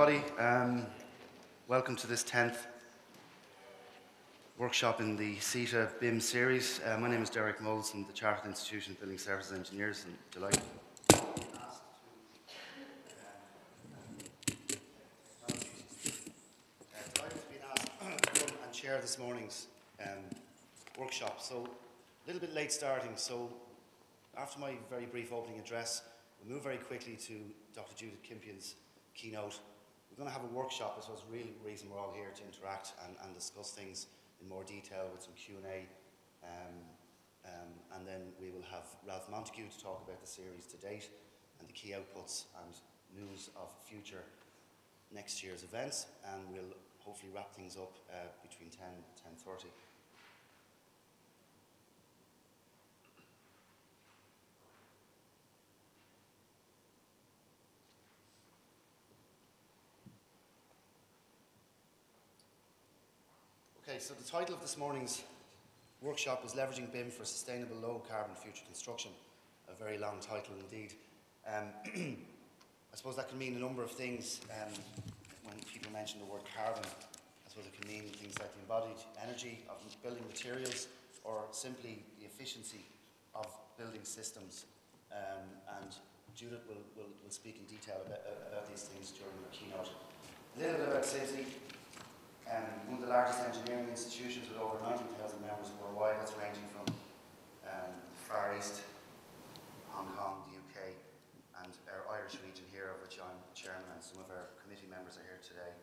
everybody. Welcome to this 10th workshop in the CITA BIM series. My name is Derek Moles from the Chartered Institution of Building Services Engineers, and delighted to be asked to come and chair this morning's workshop. So, a little bit late starting, so after my very brief opening address, we'll move very quickly to Dr. Judith Kimpian's keynote. We're going to have a workshop, so it's really the reason we're all here, to interact and discuss things in more detail with some Q&A. And then we will have Ralph Montague to talk about the series to date and the key outputs and news of future next year's events. And we'll hopefully wrap things up between 10 and 10:30. Okay, so the title of this morning's workshop is Leveraging BIM for Sustainable Low Carbon Future Construction. A very long title indeed. I suppose that can mean a number of things. When people mention the word carbon, I suppose it can mean things like the embodied energy of building materials, or simply the efficiency of building systems. And Judith will speak in detail about these things during her keynote. A little bit about CITAEIN. One of the largest engineering institutions with over 90,000 members worldwide. That's ranging from the Far East, Hong Kong, the UK, and our Irish region here, of which I'm chairman, and some of our committee members are here today.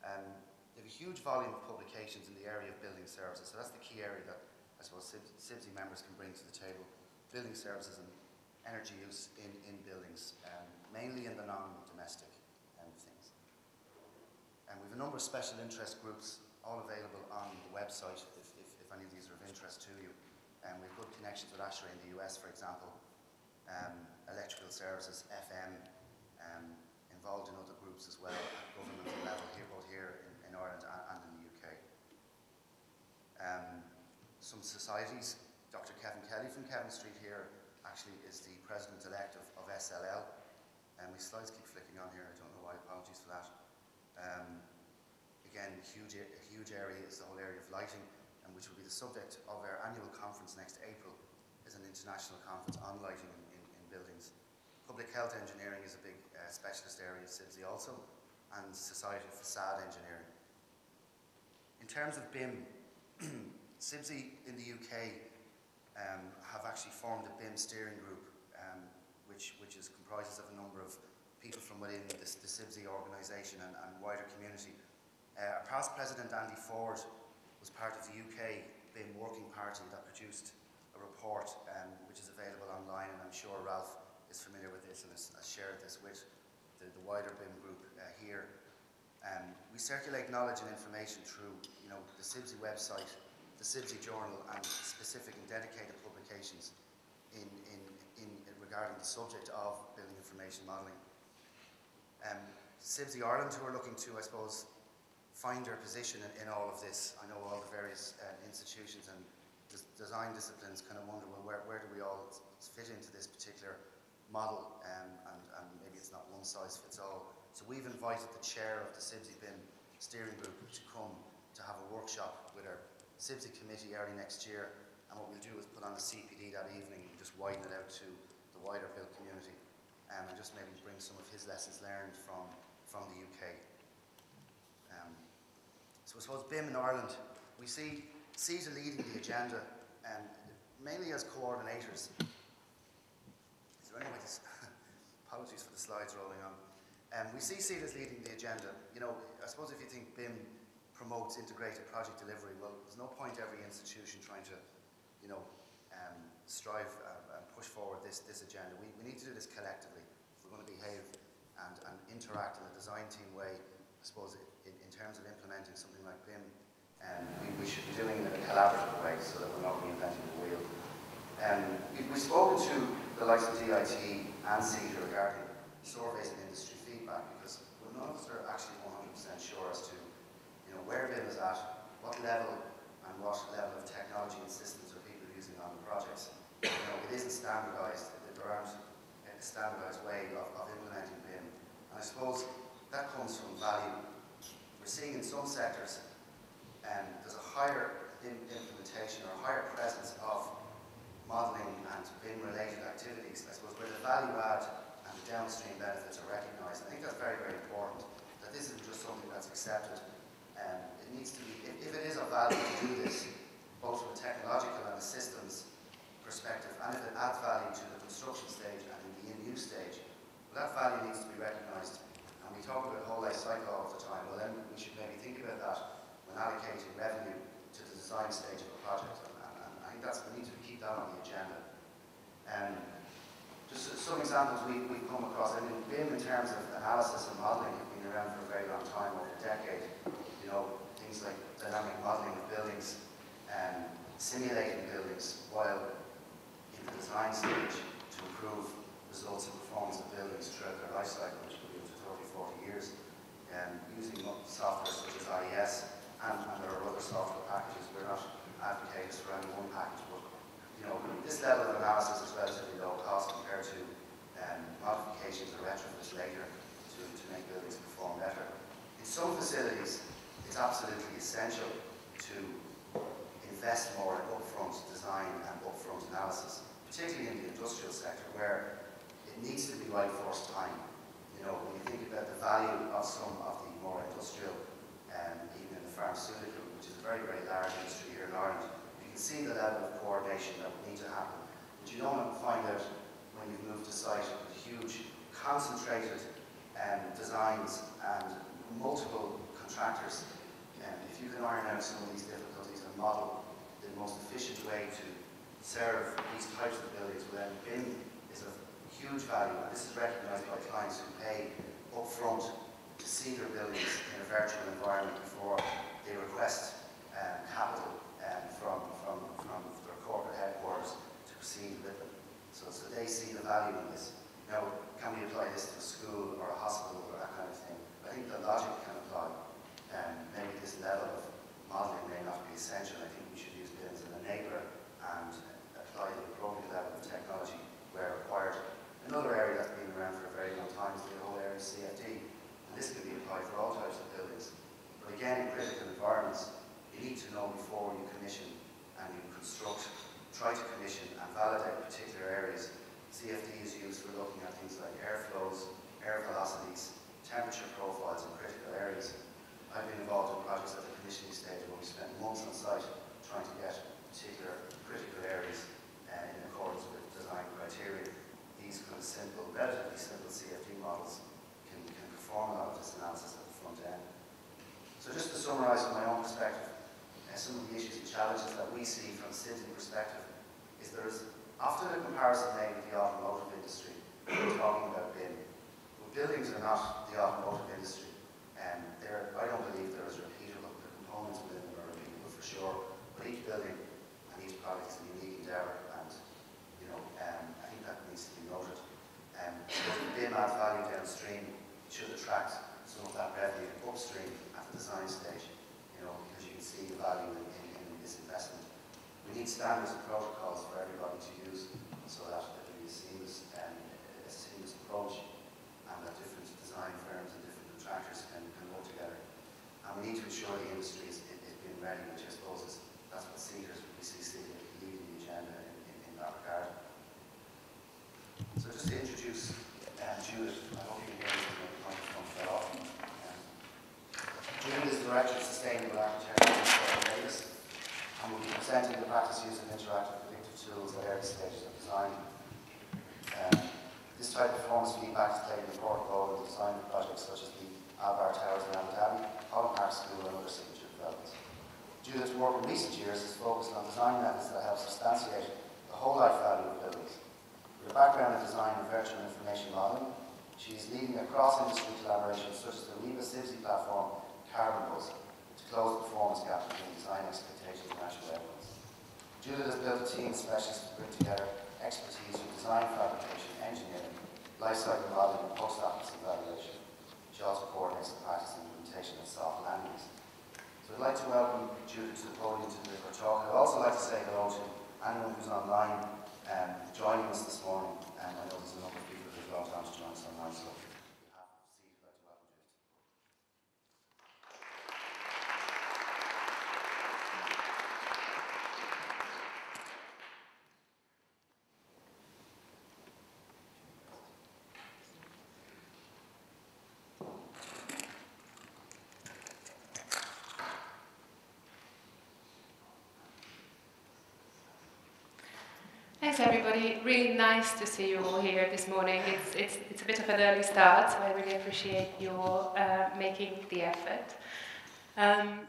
They have a huge volume of publications in the area of building services, so that's the key area that I suppose CITAEIN members can bring to the table. Building services and energy use in buildings, mainly in the non-domestic things. And we have a number of special interest groups, all available on the website if any of these are of interest to you. We have good connections with ASHRAE in the US, for example, electrical services, FM, involved in other groups as well at governmental level, both here in Ireland and in the UK. Some societies, Dr. Kevin Kelly from Kevin Street here actually is the president-elect of SLL. And my slides keep flicking on here, I don't know why, apologies for that. Again, a huge area is the whole area of lighting, and which will be the subject of our annual conference next April, is an international conference on lighting in buildings. Public health engineering is a big specialist area of CIBSE also, and Society of Facade Engineering. In terms of BIM, CIBSE in the UK have actually formed a BIM steering group, which comprises of a number of people from within the CIBSE organisation and wider community. Our past president, Andy Ford, was part of the UK BIM Working Party that produced a report which is available online, and I'm sure Ralph is familiar with this and has shared this with the wider BIM group here. We circulate knowledge and information through the CIBSE website, the CIBSE journal, and specific and dedicated publications in regarding the subject of building information modelling. CIBSE Ireland, who are looking to, I suppose, find their position in all of this. I know all the various institutions and design disciplines kind of wonder, well, where do we all fit into this particular model, and maybe it's not one size fits all. So we've invited the chair of the CIBSE BIM steering group to come to have a workshop with our CIBSE committee early next year, and what we'll do is put on a CPD that evening and just widen it out to the wider build community, and just maybe bring some of his lessons learned from the UK. So I suppose BIM in Ireland, we see CITA leading the agenda, mainly as coordinators. Is there any way to... Apologies for the slides rolling on. We see CITA as leading the agenda. I suppose if you think BIM promotes integrated project delivery, well, there's no point every institution trying to, strive and push forward this agenda. We need to do this collectively if we're going to behave and interact in a design team way. I suppose in terms of implementing something like BIM, we should be doing it in a collaborative way so that we're not reinventing the wheel. We've spoken to the likes of DIT and CITA regarding surveys and industry feedback, because none of us are actually 100% sure as to where BIM is at, what level and what level of technology and systems are people using on the projects. It isn't standardised. There aren't a standardised way of implementing BIM. And I suppose that comes from value. We're seeing in some sectors there's a higher implementation or a higher presence of modelling and BIM-related activities, I suppose, where the value add and the downstream benefits are recognised. I think that's very, very important, that this isn't just something that's accepted. It needs to be, if it is of value to do this, both from a technological and a systems perspective, and if it adds value to the construction stage and in the in-use stage, well, that value needs to be recognised. And we talk about whole life cycle all the time. Well, then we should maybe think about that when allocating revenue to the design stage of a project. And I think we need to keep that on the agenda. Just some examples we've come across. I mean, BIM in terms of analysis and modelling have been around for a very long time, over a decade. You know, things like dynamic modelling of buildings, simulating buildings while in the design stage to improve results and performance of buildings throughout their life cycle, which could be up to 30, 40 years, using software such as IES, and there are other software packages. We're not advocates for any one package, but you know, this level of analysis is relatively low cost compared to modifications or retrofits later to make buildings perform better. In some facilities, it's absolutely essential to invest more in upfront design and upfront analysis, particularly in the industrial sector, where it needs to be right first time. You know, when you think about the value of some of the more industrial, even in the pharmaceutical, which is a very, very large industry here in Ireland, you can see the level of coordination that would need to happen. But you don't find out when you've moved to site with huge, concentrated designs and multiple contractors. If you can iron out some of these difficulties and model the most efficient way to serve these types of buildings, well, then BIM is of huge value, and this is recognised by clients who pay up front to see their buildings in a virtual environment before they request capital from their corporate headquarters to proceed with them. So they see the value in this. Now, can we apply this to a school or a hospital or that kind of thing? I think the logic can apply. Maybe this level of modelling may not be essential. I think we should use BIM as an enabler and apply the appropriate level of technology where required. Another area that's been around for a very long time is the whole area of CFD. And this can be applied for all types of buildings. But again, in critical environments, you need to know before you commission and you construct, try to commission and validate particular areas. CFD is used for looking at things like airflows, air velocities, temperature profiles in critical areas. I've been involved in projects at the commissioning stage where we spent months on site trying to get particular critical areas in accordance with design criteria. These kind of simple, relatively simple CFD models can perform a lot of this analysis at the front end. So just to summarise from my own perspective, some of the issues and challenges that we see from CITAEIN perspective is there is often a comparison made with the automotive industry when we're talking about BIM. But buildings are not the automotive industry. I don't believe there is repeatable. The components within them are repeatable for sure, but each building and each product is a unique endeavour, and you know, I think that needs to be noted. So BIM adds value downstream, it should attract some of that revenue upstream at the design stage, you know, because you can see the value in this investment. We need standards and protocols for everybody to use so that it will be a seamless approach, and that different design firms and different contractors can work together. And we need to ensure the industry is being ready, which I suppose that's what we see CITAEIN leading the agenda in that regard. So just to introduce Judith, I hope you can hear me when the microphone fell off. Judith is Director of Sustainable Architecture at Davis, and will be presenting the practice use of interactive predictive tools at early stages of design. This type of performance feedback has played an important role in the design of projects such as the Albar Towers in Abu Dhabi, Holland Park School, and other signature developments. Judith's work in recent years has focused on design methods that help substantiate the whole life value of buildings. With a background in design and virtual information modelling, she is leading a cross-industry collaboration such as the Revit Civsy platform Carbon Bus to close the performance gap between design expectations and actual outcomes. Judith has built a team of specialists to bring together expertise from design, fabrication, engineering, lifecycle modelling, and post-office evaluation. She also coordinates the practice and implementation of soft landings. So I'd like to welcome Judith to the podium to deliver her talk. I'd also like to say hello to anyone who's online joining us this morning. I know there's a number of people who've logged on to join us online, so on behalf of the CITAEIN, I'd like to welcome Judith. Thanks, everybody. Really nice to see you all here this morning. It's a bit of an early start, so I really appreciate your making the effort. I'm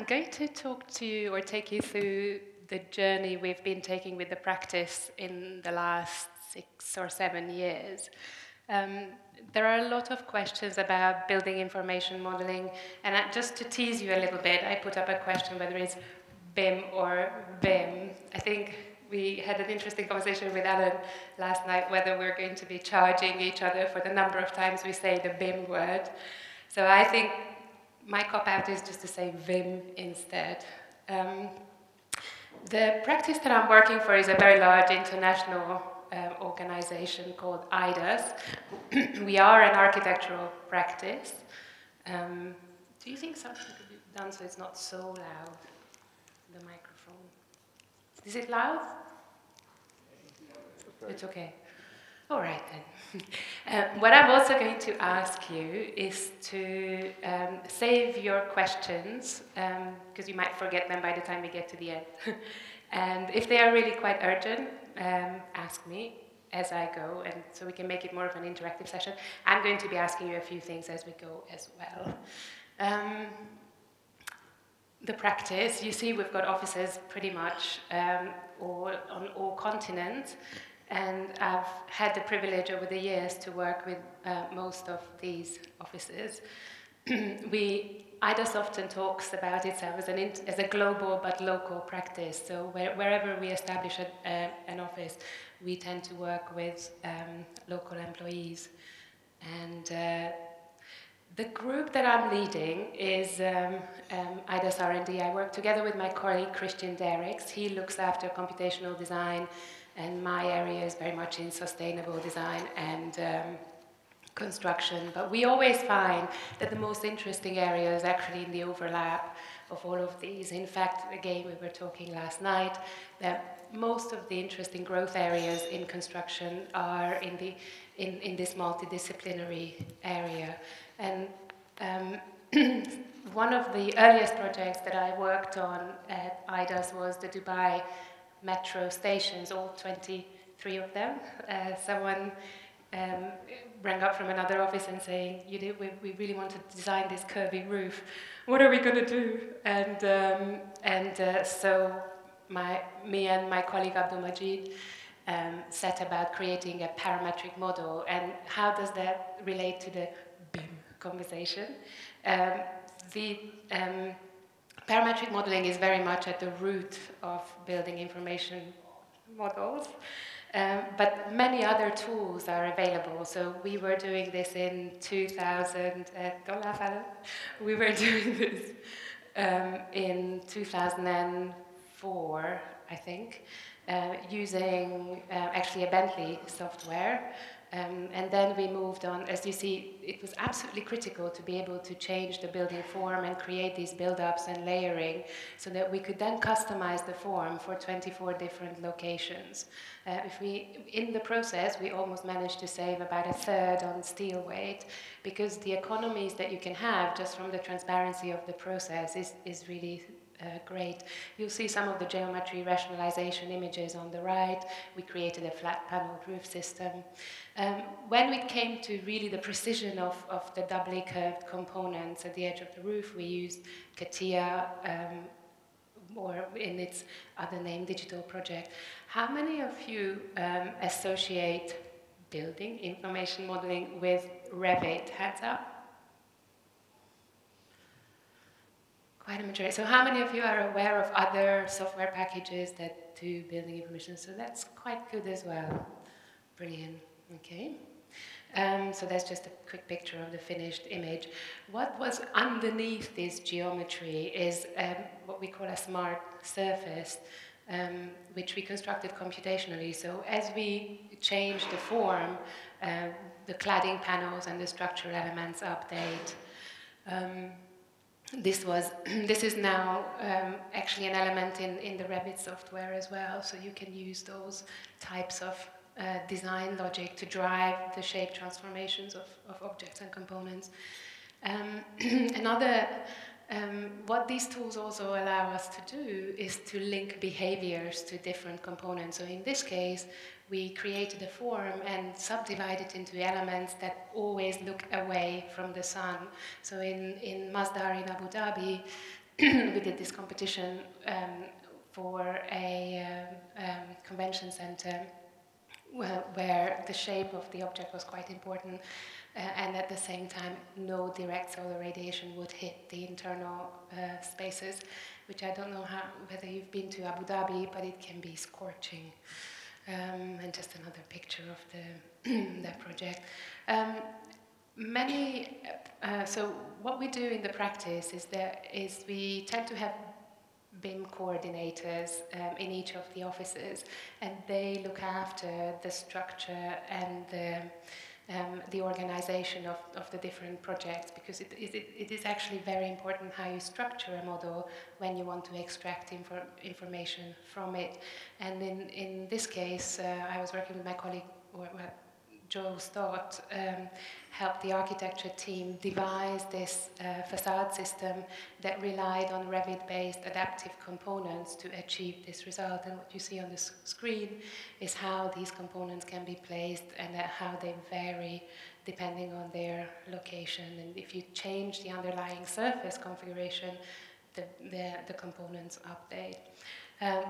going to talk to you or take you through the journey we've been taking with the practice in the last 6 or 7 years. There are a lot of questions about building information modeling, and just to tease you a little bit, I put up a question whether it's BIM or VIM. I think we had an interesting conversation with Alan last night whether we're going to be charging each other for the number of times we say the BIM word. So I think my cop-out is just to say VIM instead. The practice that I'm working for is a very large international organization called IDAS. We are an architectural practice. Do you think something could be done so it's not so loud, the microphone? Is it loud? It's okay. All right then. What I'm also going to ask you is to save your questions, because you might forget them by the time we get to the end. And if they are really quite urgent, ask me as I go, and so we can make it more of an interactive session. I'm going to be asking you a few things as we go as well. The practice, you see we've got offices pretty much on all continents, and I've had the privilege over the years to work with most of these offices. IDAS often talks about itself as a global but local practice, so wherever we establish an office, we tend to work with local employees. And the group that I'm leading is IDAS R&D. I work together with my colleague Christian Derricks. He looks after computational design, and my area is very much in sustainable design and construction. But we always find that the most interesting area is actually in the overlap of all of these. In fact, again, we were talking last night that most of the interesting growth areas in construction are in this multidisciplinary area. And one of the earliest projects that I worked on at IDAS was the Dubai metro stations, all 23 of them. Someone rang up from another office and saying, we really want to design this curvy roof. What are we going to do? So me and my colleague Abdul Majid set about creating a parametric model. And how does that relate to the BIM conversation? The parametric modeling is very much at the root of building information models. But many other tools are available. So we were doing this in 2000, don't laugh at it. We were doing this in 2004, I think, using actually a Bentley software. And then we moved on. As you see, it was absolutely critical to be able to change the building form and create these build-ups and layering so that we could then customize the form for 24 different locations. In the process, we almost managed to save about 1/3 on steel weight, because the economies that you can have just from the transparency of the process is really great. You'll see some of the geometry rationalization images on the right. We created a flat paneled roof system. When it came to really the precision of the doubly curved components at the edge of the roof, we used CATIA, or in its other name, Digital Project. How many of you associate building information modeling with Revit? Hands up. Quite a majority. So how many of you are aware of other software packages that do building information? So that's quite good as well. Brilliant. Okay. So that's just a quick picture of the finished image. What was underneath this geometry is what we call a smart surface, which we constructed computationally. So as we change the form, the cladding panels and the structural elements update. This is now actually an element in the Revit software as well, so you can use those types of design logic to drive the shape transformations of objects and components. Another What these tools also allow us to do is to link behaviors to different components. So in this case, we created a form and subdivided it into elements that always look away from the sun. So in Masdar in Abu Dhabi, we did this competition for a convention center where the shape of the object was quite important, and at the same time no direct solar radiation would hit the internal spaces, which I don't know whether you've been to Abu Dhabi, but it can be scorching. And just another picture of that project. So what we do in the practice is we tend to have BIM coordinators in each of the offices, and they look after the structure and the organization of the different projects, because it is actually very important how you structure a model when you want to extract information from it. And in this case, I was working with my colleague, Joe Stott, helped the architecture team devise this facade system that relied on Revit-based adaptive components to achieve this result. And what you see on the screen is how these components can be placed and how they vary depending on their location. And if you change the underlying surface configuration, the components update.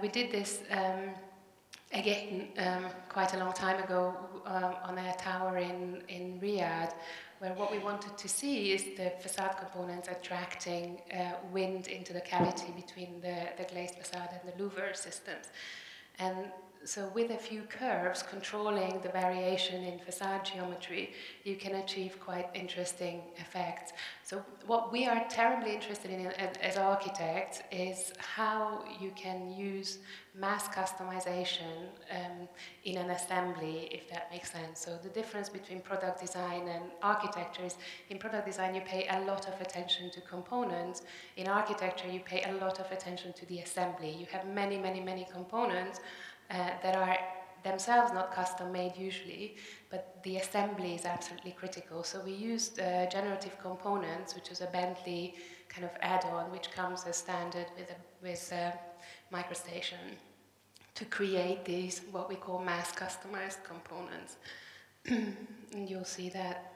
We did this again, quite a long time ago on a tower in Riyadh, where what we wanted to see is the facade components attracting wind into the cavity between the glazed facade and the louver systems. And so with a few curves controlling the variation in facade geometry, you can achieve quite interesting effects. So what we are terribly interested in as architects is how you can use mass customization in an assembly, if that makes sense. So the difference between product design and architecture is, in product design you pay a lot of attention to components. In architecture you pay a lot of attention to the assembly. You have many, many, many components that are themselves not custom made usually, but the assembly is absolutely critical. So we used generative components, which is a Bentley kind of add-on, which comes as standard with MicroStation, to create these, what we call mass customized components. And you'll see that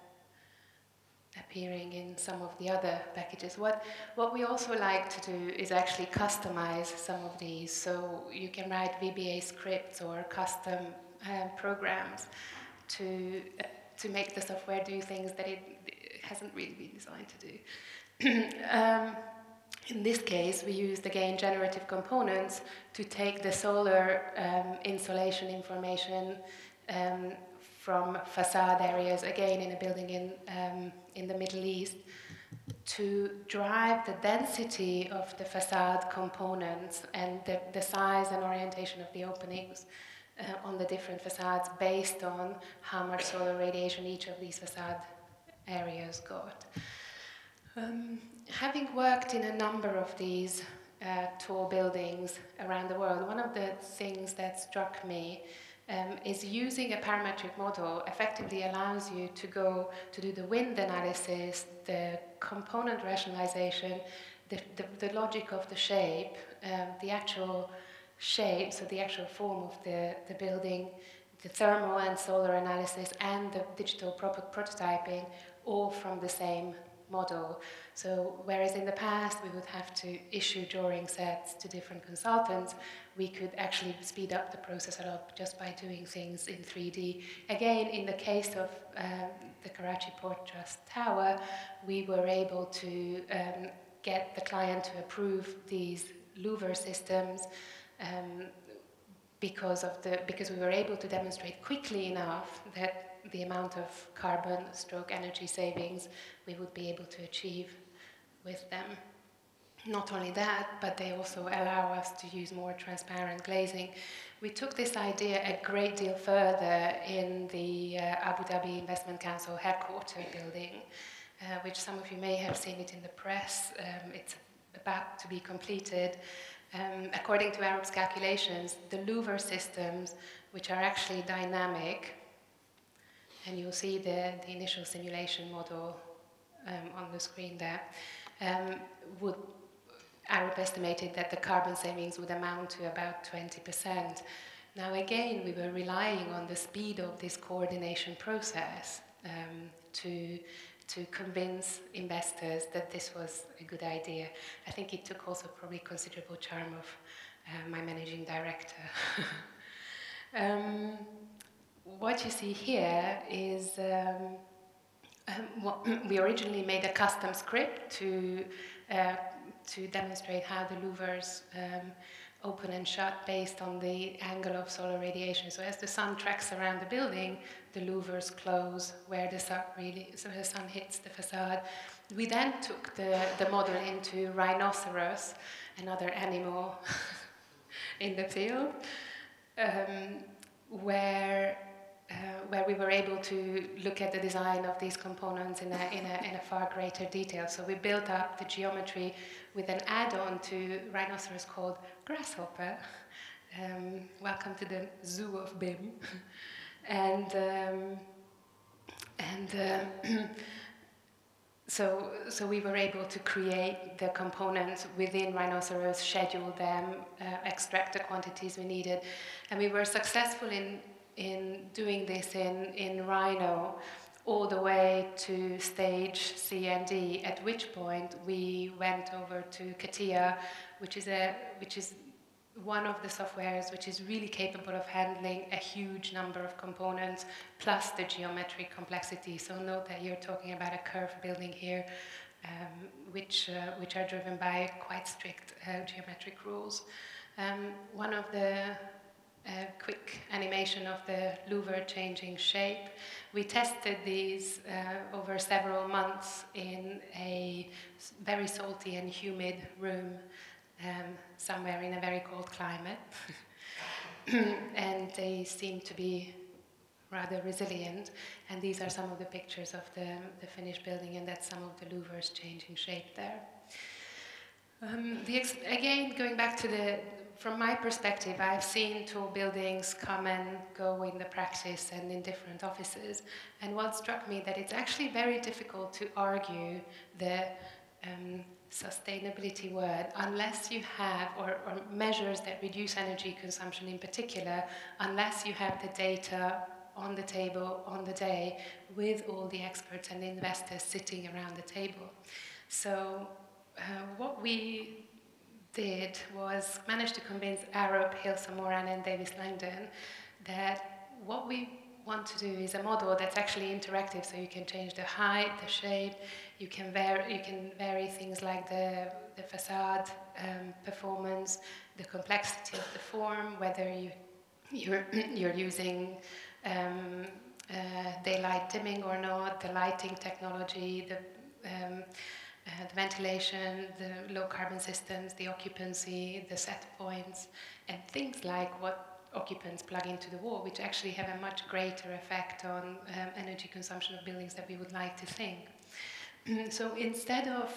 appearing in some of the other packages. What we also like to do is actually customize some of these. So you can write VBA scripts or custom programs to make the software do things that it hasn't really been designed to do. In this case, we used, again, generative components to take the solar insolation information from facade areas, again in a building in the Middle East, to drive the density of the facade components and the size and orientation of the openings on the different facades based on how much solar radiation each of these facade areas got. Having worked in a number of these tall buildings around the world, one of the things that struck me is using a parametric model effectively allows you to go to do the wind analysis, the component rationalization, the logic of the shape, the actual shape, so the actual form of the building, the thermal and solar analysis, and the digital prototyping, all from the same model. So whereas in the past we would have to issue drawing sets to different consultants, we could actually speed up the process a lot just by doing things in 3D. Again, in the case of the Karachi Port Trust Tower, we were able to get the client to approve these louver systems because we were able to demonstrate quickly enough that the amount of carbon stroke energy savings we would be able to achieve with them. Not only that, but they also allow us to use more transparent glazing. We took this idea a great deal further in the Abu Dhabi Investment Council headquarter building, which some of you may have seen it in the press. It's about to be completed. According to Arab's calculations, the louver systems, which are actually dynamic, and you'll see the initial simulation model on the screen there. Arup estimated that the carbon savings would amount to about 20%. Now again, we were relying on the speed of this coordination process to convince investors that this was a good idea. I think it took also probably considerable charm of my managing director. What you see here is we originally made a custom script to demonstrate how the louvers open and shut based on the angle of solar radiation. So as the sun tracks around the building, the louvers close where the sun hits the facade. We then took the model into rhinoceros, another animal in the field, where we were able to look at the design of these components in a far greater detail. So we built up the geometry with an add-on to rhinoceros called Grasshopper. Welcome to the zoo of BIM. So we were able to create the components within Rhinoceros, schedule them, extract the quantities we needed, and we were successful in doing this in Rhino all the way to stage C and D, at which point we went over to CITAEIN, which is one of the softwares which is really capable of handling a huge number of components plus the geometric complexity. So note that you're talking about a curved building here, which are driven by quite strict geometric rules. One of the quick animation of the louver changing shape. We tested these over several months in a very salty and humid room somewhere in a very cold climate. And they seem to be rather resilient. And these are some of the pictures of the finished building, and that's some of the louvers changing shape there. Again, going back to from my perspective, I've seen tall buildings come and go in the practice and in different offices. And what struck me that it's actually very difficult to argue the sustainability word unless you have, or measures that reduce energy consumption in particular, unless you have the data on the table on the day with all the experts and investors sitting around the table. So what we did was manage to convince Arup, Hilsa Moran and Davis Langdon that what we want to do is a model that's actually interactive, so you can change the height, the shape, you can vary things like the facade performance, the complexity of the form, whether you're using daylight dimming or not, the lighting technology, the ventilation, the low carbon systems, the occupancy, the set points, and things like what occupants plug into the wall, which actually have a much greater effect on energy consumption of buildings that we would like to think. So instead of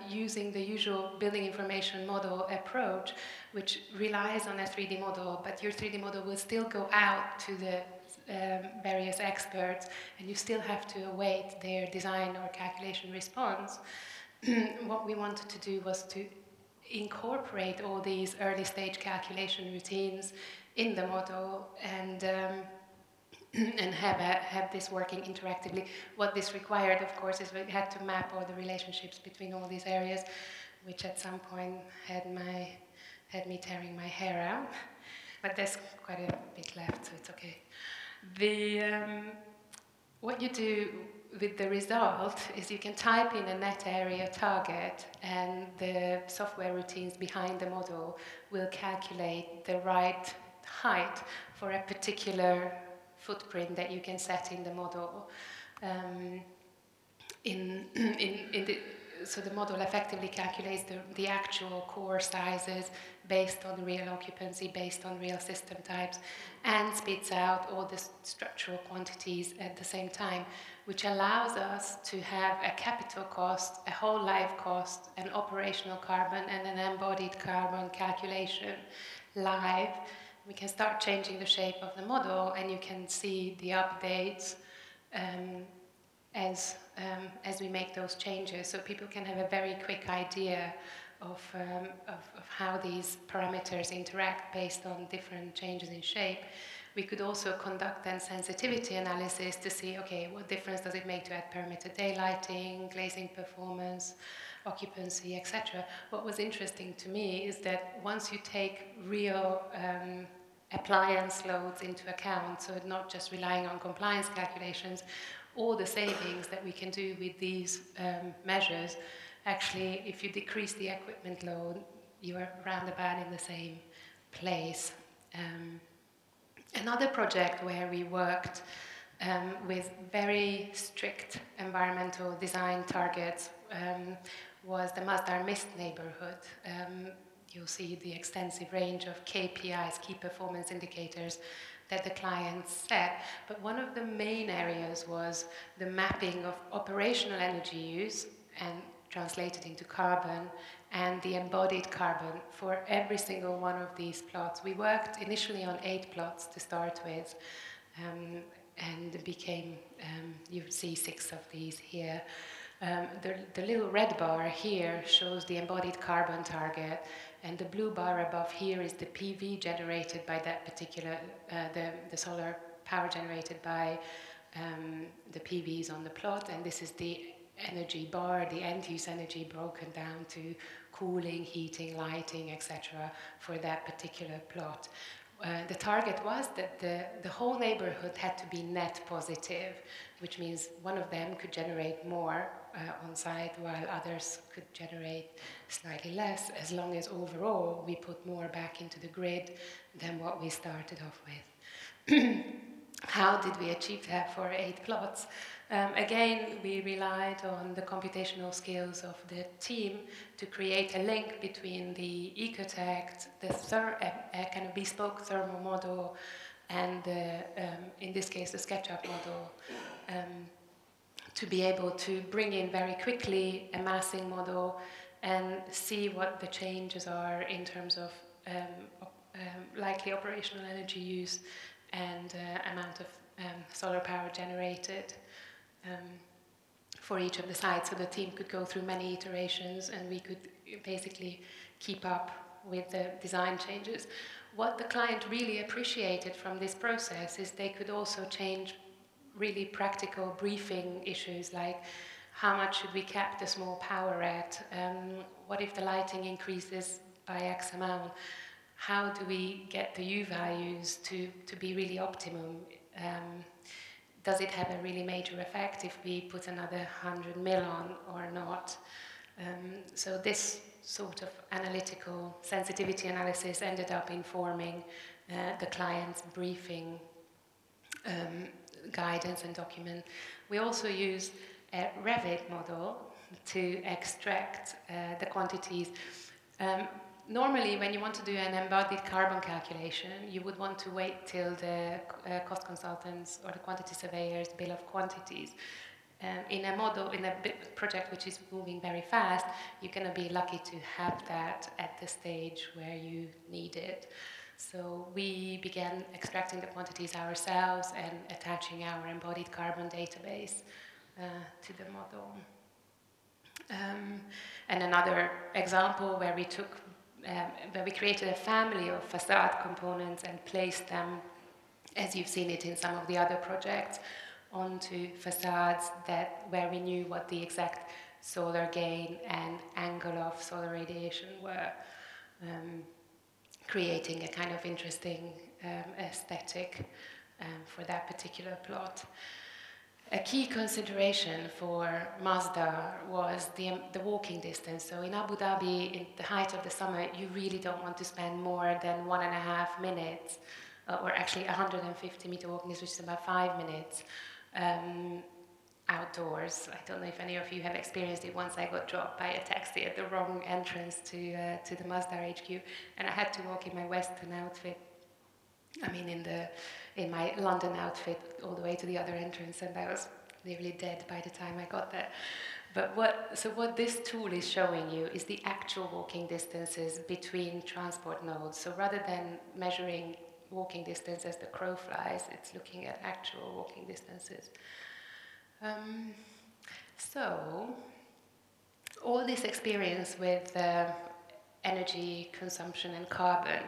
using the usual building information model approach, which relies on a 3D model, but your 3D model will still go out to the various experts, and you still have to await their design or calculation response, what we wanted to do was to incorporate all these early stage calculation routines in the model and have this working interactively. What this required, of course, is we had to map all the relationships between all these areas, which at some point had me tearing my hair out. But there's quite a bit left, so it's okay. What you do with the result is you can type in a net area target, and the software routines behind the model will calculate the right height for a particular footprint that you can set in the model. So the model effectively calculates the actual core sizes based on real occupancy, based on real system types, and spits out all the structural quantities at the same time, which allows us to have a capital cost, a whole life cost, an operational carbon, and an embodied carbon calculation live. We can start changing the shape of the model, and you can see the updates as as we make those changes, so people can have a very quick idea of how these parameters interact based on different changes in shape. We could also conduct then sensitivity analysis to see, okay, what difference does it make to add perimeter daylighting, glazing performance, occupancy, etc. What was interesting to me is that once you take real appliance loads into account, so not just relying on compliance calculations, all the savings that we can do with these measures, actually, if you decrease the equipment load, you are roundabout in the same place. Another project where we worked with very strict environmental design targets was the Masdar Mist neighborhood. You'll see the extensive range of KPIs, key performance indicators, that the clients set. But one of the main areas was the mapping of operational energy use and translated into carbon, and the embodied carbon for every single one of these plots. We worked initially on 8 plots to start with, and became, you see 6 of these here. The little red bar here shows the embodied carbon target, and the blue bar above here is the PV generated by that particular, the solar power generated by the PVs on the plot, and this is the energy bar, the end-use energy broken down to cooling, heating, lighting, etc. for that particular plot. The target was that the whole neighborhood had to be net positive, which means one of them could generate more on site while others could generate slightly less, as long as overall we put more back into the grid than what we started off with. How did we achieve that for 8 plots? Again, we relied on the computational skills of the team to create a link between the Ecotect, the kind of bespoke thermal model, and in this case the SketchUp model, to be able to bring in very quickly a massing model and see what the changes are in terms of likely operational energy use and amount of solar power generated for each of the sites, so the team could go through many iterations and we could basically keep up with the design changes. What the client really appreciated from this process is they could also change really practical briefing issues, like how much should we cap the small power at? What if the lighting increases by X amount? How do we get the U values to be really optimum? Does it have a really major effect if we put another 100 mil on or not? So this sort of analytical sensitivity analysis ended up informing the client's briefing guidance and document. We also use a Revit model to extract the quantities. Normally, when you want to do an embodied carbon calculation, you would want to wait till the cost consultants or the quantity surveyors' bill of quantities. In a model, in a project which is moving very fast, you're going to be lucky to have that at the stage where you need it. So we began extracting the quantities ourselves and attaching our embodied carbon database to the model. And another example where we took where we created a family of facade components and placed them, as you've seen it in some of the other projects, onto facades where we knew what the exact solar gain and angle of solar radiation were, creating a kind of interesting aesthetic for that particular plot. A key consideration for Masdar was the walking distance. So in Abu Dhabi, in the height of the summer, you really don't want to spend more than 1.5 minutes, or actually 150 meter walking distance, which is about 5 minutes, outdoors. I don't know if any of you have experienced it. Once I got dropped by a taxi at the wrong entrance to the Masdar HQ, and I had to walk in my Western outfit. I mean, in my London outfit all the way to the other entrance, and I was nearly dead by the time I got there. But what this tool is showing you is the actual walking distances between transport nodes. So rather than measuring walking distance as the crow flies, it's looking at actual walking distances. So, all this experience with energy consumption and carbon,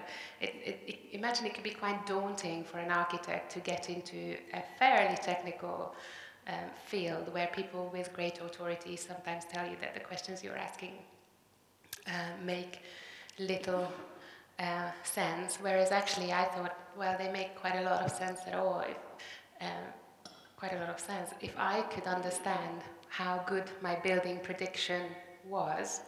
imagine it could be quite daunting for an architect to get into a fairly technical field where people with great authority sometimes tell you that the questions you're asking make little sense, whereas actually I thought, well, they make quite a lot of sense at all. Quite a lot of sense. If I could understand how good my building prediction was,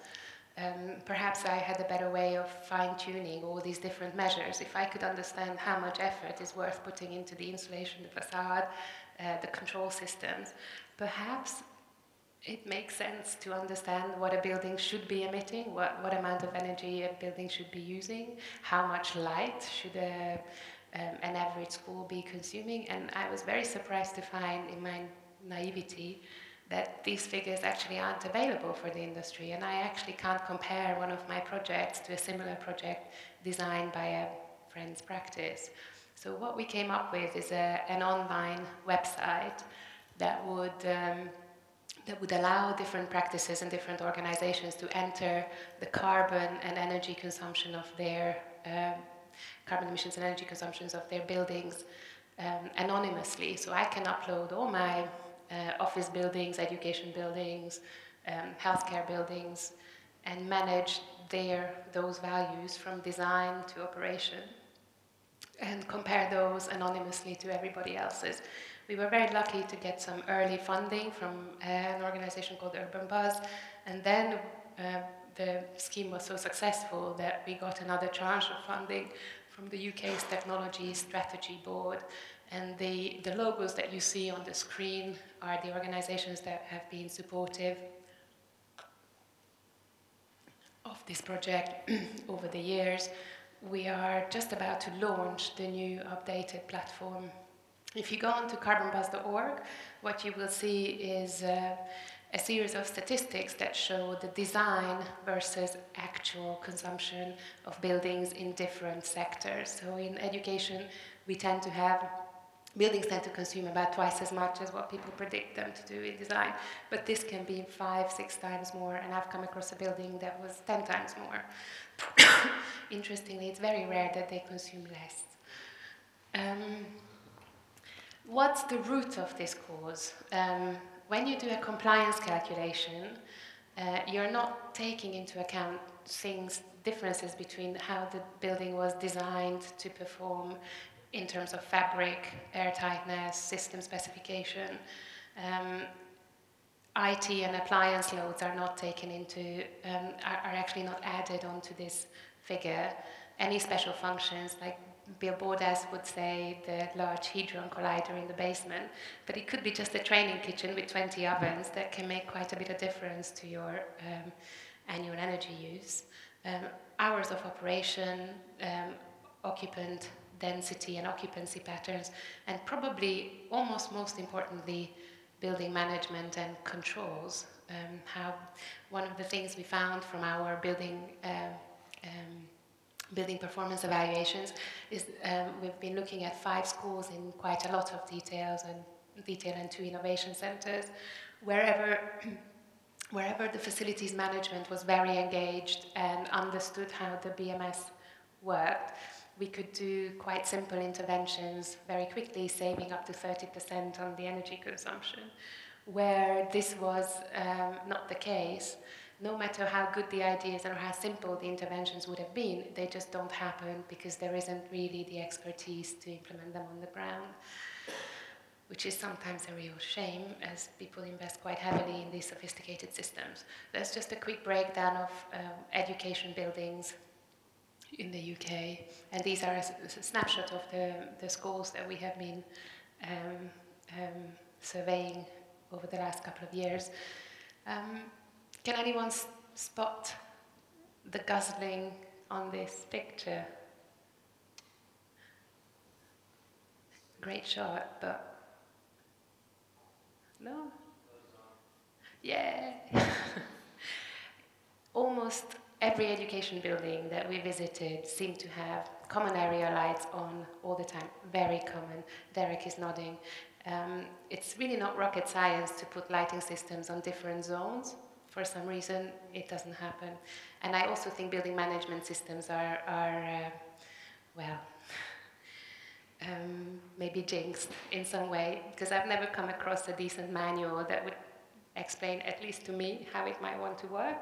perhaps I had a better way of fine-tuning all these different measures. If I could understand how much effort is worth putting into the insulation, the facade, the control systems, perhaps it makes sense to understand what a building should be emitting, what amount of energy a building should be using, how much light should an average school be consuming. And I was very surprised to find, in my naivety, that these figures actually aren't available for the industry, and I actually can't compare one of my projects to a similar project designed by a friend's practice. So what we came up with is an online website that would allow different practices and different organizations to enter the carbon and energy consumption of their carbon emissions and energy consumptions of their buildings anonymously. So I can upload all my office buildings, education buildings, healthcare buildings, and manage those values from design to operation, and compare those anonymously to everybody else's. We were very lucky to get some early funding from an organization called Urban Buzz, and then the scheme was so successful that we got another tranche of funding from the UK's Technology Strategy Board. And the logos that you see on the screen are the organizations that have been supportive of this project over the years. We are just about to launch the new updated platform. If you go on to carbonbuzz.org, what you will see is a series of statistics that show the design versus actual consumption of buildings in different sectors. So in education, buildings tend to consume about twice as much as what people predict them to do in design, but this can be 5-6 times more, and I've come across a building that was 10 times more. Interestingly, it's very rare that they consume less. What's the root of this cause? When you do a compliance calculation, you're not taking into account differences between how the building was designed to perform in terms of fabric, airtightness, system specification. IT and appliance loads are not taken into, are actually not added onto this figure. Any special functions, like Bill Bordas would say, the Large Hadron Collider in the basement, but it could be just a training kitchen with 20 ovens that can make quite a bit of difference to your annual energy use. Hours of operation, occupant density and occupancy patterns, and probably almost most importantly, building management and controls. One of the things we found from our building performance evaluations is we've been looking at 5 schools in quite a lot of detail and 2 innovation centers. Wherever the facilities management was very engaged and understood how the BMS worked, we could do quite simple interventions very quickly, saving up to 30% on the energy consumption. Where this was not the case, no matter how good the ideas or how simple the interventions would have been, they just don't happen because there isn't really the expertise to implement them on the ground, which is sometimes a real shame as people invest quite heavily in these sophisticated systems. That's just a quick breakdown of education buildings in the UK, and these are a snapshot of the schools that we have been surveying over the last couple of years. Can anyone spot the guzzling on this picture? Great shot, but no? Yeah. Almost every education building that we visited seemed to have common area lights on all the time. Very common. Derek is nodding. It's really not rocket science to put lighting systems on different zones. For some reason, it doesn't happen. And I also think building management systems are well, maybe jinxed in some way, because I've never come across a decent manual that would explain, at least to me, how it might want to work.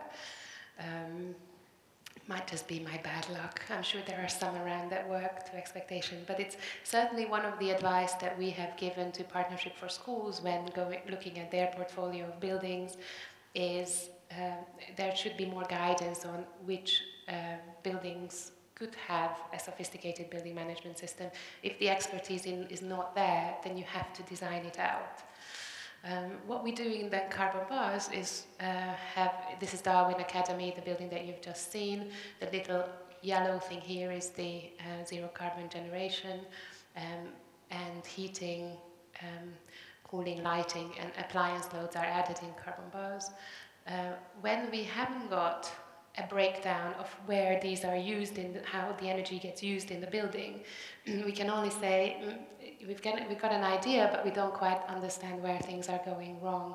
Might just be my bad luck. I'm sure there are some around that work to expectation, but it's certainly one of the advice that we have given to Partnership for Schools when looking at their portfolio of buildings is there should be more guidance on which buildings could have a sophisticated building management system. If the expertise is not there, then you have to design it out. What we do in the carbon bars is this is Darwin Academy, the building that you've just seen. The little yellow thing here is the zero carbon generation, and heating, cooling, lighting, and appliance loads are added in carbon bars. When we haven't got a breakdown of where these are used and how the energy gets used in the building, we can only say we've got an idea, but we don't quite understand where things are going wrong.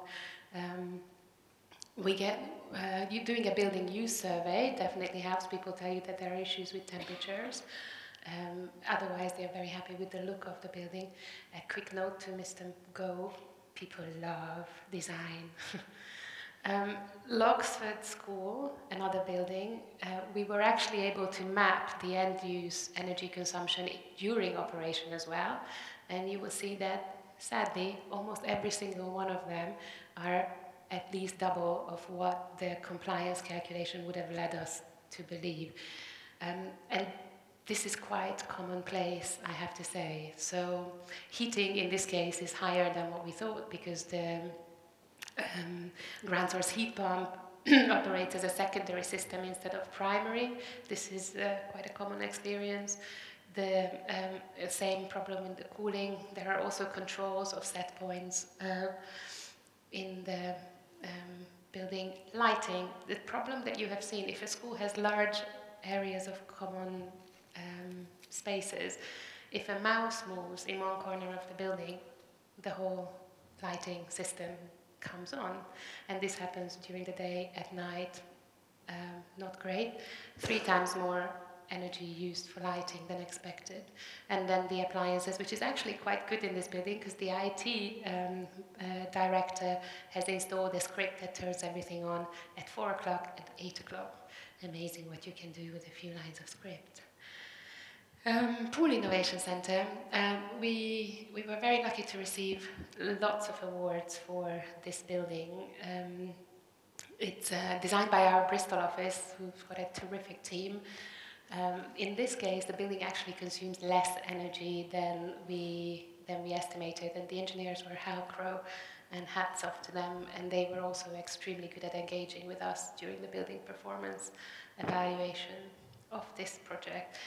You doing a building use survey definitely helps people tell you that there are issues with temperatures. Otherwise, they're very happy with the look of the building. A quick note to Mr. Gove: people love design. Loxford School, another building, we were actually able to map the end-use energy consumption during operation as well, and you will see that, sadly, almost every single one of them are at least double of what the compliance calculation would have led us to believe. And this is quite commonplace, I have to say. So heating, in this case, is higher than what we thought, because the ground source heat pump operates as a secondary system instead of primary. This is quite a common experience. The same problem in the cooling. There are also controls of set points in the building. Lighting, the problem that you have seen, if a school has large areas of common spaces, if a mouse moves in one corner of the building, the whole lighting system comes on, and this happens during the day, at night, not great. 3 times more energy used for lighting than expected. And then the appliances, which is actually quite good in this building, because the IT director has installed a script that turns everything on at 4 o'clock and 8 o'clock. Amazing what you can do with a few lines of script. Pool Innovation Centre, we were very lucky to receive lots of awards for this building. It's designed by our Bristol office, who've got a terrific team. In this case, the building actually consumes less energy than we estimated, and the engineers were Halcrow, and hats off to them, and they were also extremely good at engaging with us during the building performance evaluation of this project.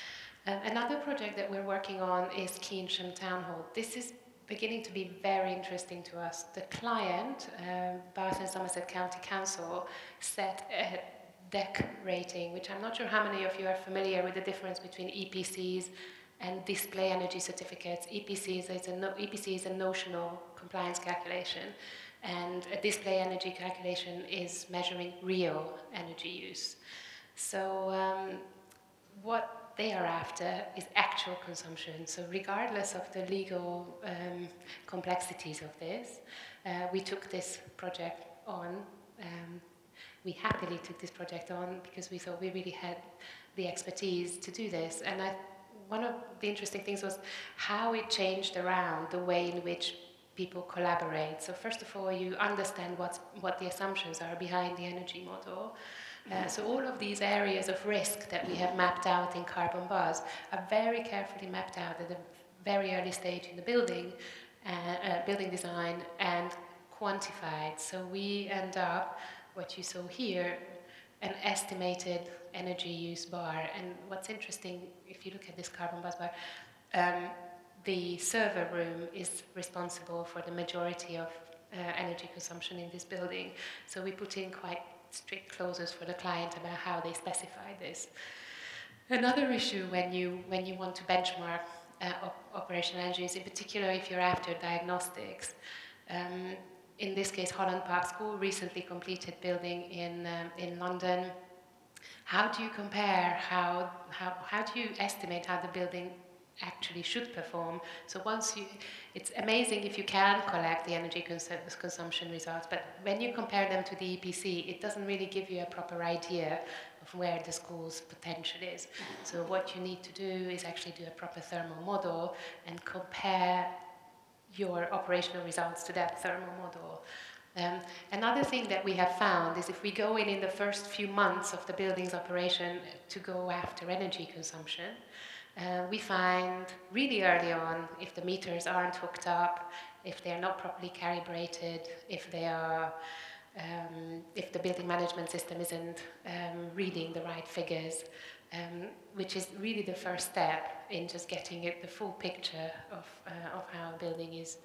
Another project that we're working on is Keynsham Town Hall. This is beginning to be very interesting to us. The client, Bath and Somerset County Council, set a DEC rating, which I'm not sure how many of you are familiar with the difference between EPCs and display energy certificates. EPC is a notional compliance calculation, and a display energy calculation is measuring real energy use. So what they are after is actual consumption. So regardless of the legal complexities of this, we took this project on. We happily took this project on because we thought we really had the expertise to do this. And one of the interesting things was how it changed around the way in which people collaborate. So first of all, you understand what the assumptions are behind the energy model. So all of these areas of risk that we have mapped out in carbon bars are very carefully mapped out at a very early stage in the building design, and quantified. So we end up, what you saw here, an estimated energy use bar. And what's interesting, if you look at this carbon bars bar, the server room is responsible for the majority of energy consumption in this building. So we put in quite strict clauses for the client about how they specify this. Another issue when you want to benchmark operational energy use, in particular if you're after diagnostics. In this case, Holland Park School recently completed building in London. How do you compare, how do you estimate how the building actually should perform? So it's amazing if you can collect the energy consumption results, but when you compare them to the EPC, it doesn't really give you a proper idea of where the school's potential is. So what you need to do is actually do a proper thermal model and compare your operational results to that thermal model. Another thing that we have found is if we go in the first few months of the building's operation to go after energy consumption, we find really early on if the meters aren't hooked up, if they're not properly calibrated, if the building management system isn't reading the right figures, which is really the first step in just getting the full picture of how a building is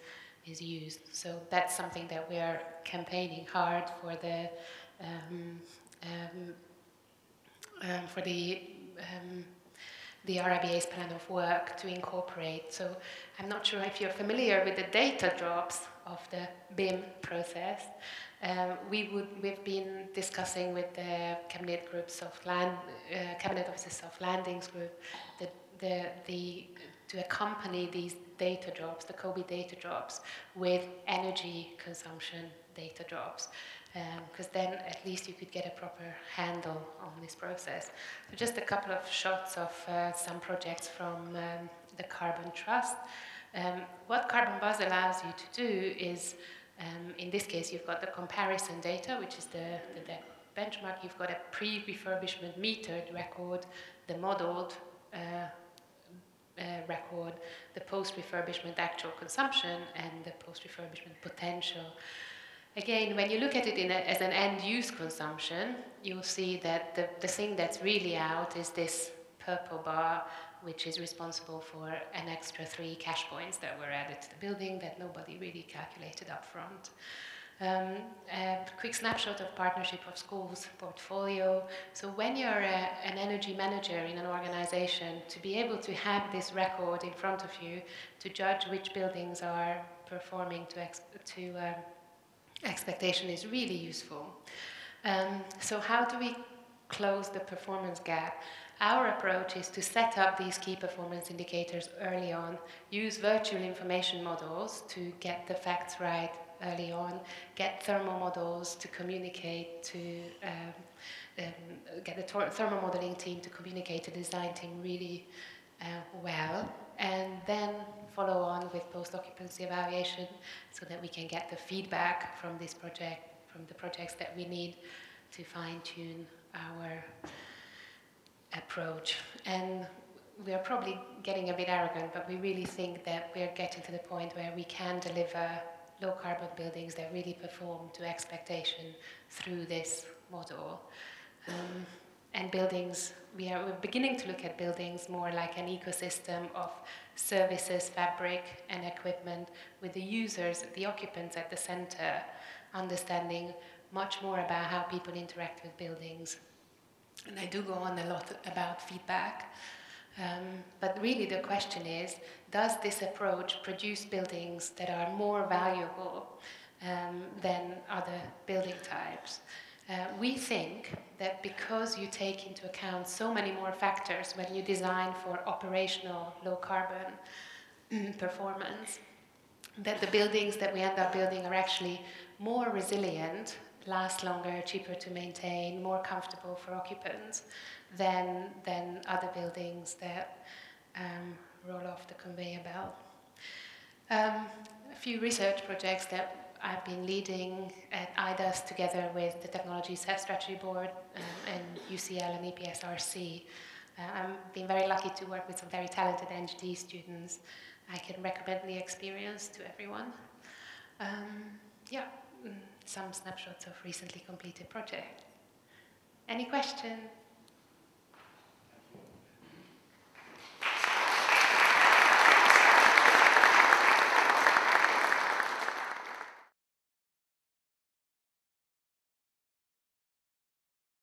used. So that's something that we are campaigning hard for the RIBA's plan of work to incorporate. So I'm not sure if you're familiar with the data drops of the BIM process. We've been discussing with the Cabinet Office's Soft Landings group to accompany these data drops, the COBE data drops, with energy consumption data drops, because then at least you could get a proper handle on this process. So just a couple of shots of some projects from the Carbon Trust. What Carbon Buzz allows you to do is, in this case, you've got the comparison data, which is the benchmark. You've got a pre-refurbishment metered record, the modeled record, the post-refurbishment actual consumption, and the post-refurbishment potential. Again, when you look at it as an end-use consumption, you'll see that the thing that's really out is this purple bar, which is responsible for an extra 3 cash points that were added to the building that nobody really calculated up front. A quick snapshot of Partnership of Schools portfolio. So when you're an energy manager in an organization, to be able to have this record in front of you to judge which buildings are performing to expectation is really useful. So how do we close the performance gap? Our approach is to set up these key performance indicators early on, use virtual information models to get the facts right early on, get thermal models to communicate to, get the thermal modeling team to communicate to the design team really well, and then follow on with post-occupancy evaluation so that we can get the feedback from this project, from the projects that we need to fine-tune our approach. And we are probably getting a bit arrogant, but we really think that we're getting to the point where we can deliver low-carbon buildings that really perform to expectation through this model. And buildings, we're beginning to look at buildings more like an ecosystem of services, fabric, and equipment, with the users, the occupants at the center, understanding much more about how people interact with buildings. And I do go on a lot about feedback. But really the question is, does this approach produce buildings that are more valuable than other building types? We think that because you take into account so many more factors when you design for operational low-carbon performance, that the buildings that we end up building are actually more resilient, last longer, cheaper to maintain, more comfortable for occupants than other buildings that roll off the conveyor belt. A few research projects that I've been leading at IDAS together with the Technology Strategy Board and UCL and EPSRC. I've been very lucky to work with some very talented NGT students. I can recommend the experience to everyone. Some snapshots of recently completed projects. Any questions?